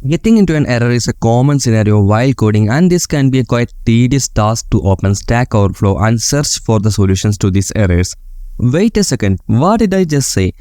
Getting into an error is a common scenario while coding, and this can be a quite tedious task to open Stack Overflow and search for the solutions to these errors. Wait a second, what did I just say?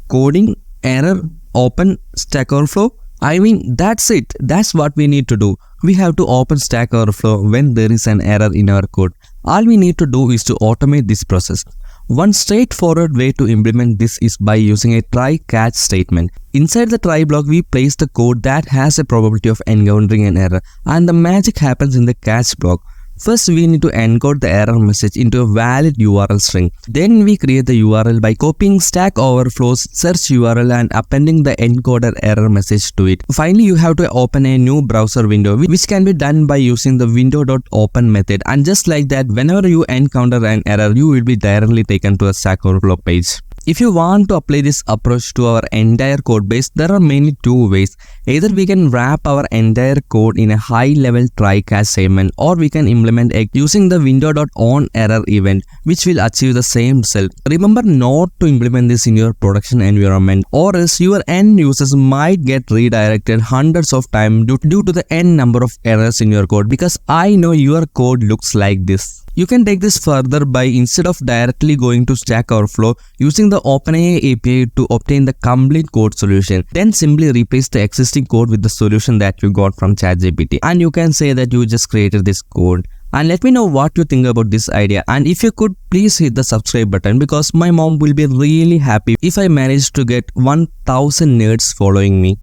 Coding, error, open Stack Overflow? I mean, that's it. That's what we need to do. We have to open Stack Overflow when there is an error in our code. All we need to do is to automate this process. One straightforward way to implement this is by using a try-catch statement. Inside the try block, we place the code that has a probability of encountering an error, and the magic happens in the catch block. First, we need to encode the error message into a valid URL string. Then we create the URL by copying Stack Overflow's search URL and appending the encoded error message to it. Finally, you have to open a new browser window, which can be done by using the window.open method. And just like that, whenever you encounter an error, you will be directly taken to a Stack Overflow page. If you want to apply this approach to our entire code base, there are mainly two ways. Either we can wrap our entire code in a high-level try-catch statement, or we can implement it using the window.onError event, which will achieve the same result. Remember not to implement this in your production environment, or else your end users might get redirected hundreds of times due to the n number of errors in your code, because I know your code looks like this. You can take this further by, instead of directly going to Stack Overflow, using the OpenAI API to obtain the complete code solution. Then simply replace the existing code with the solution that you got from ChatGPT, and you can say that you just created this code. And let me know what you think about this idea, and if you could, please hit the subscribe button, because my mom will be really happy if I manage to get 1000 nerds following me.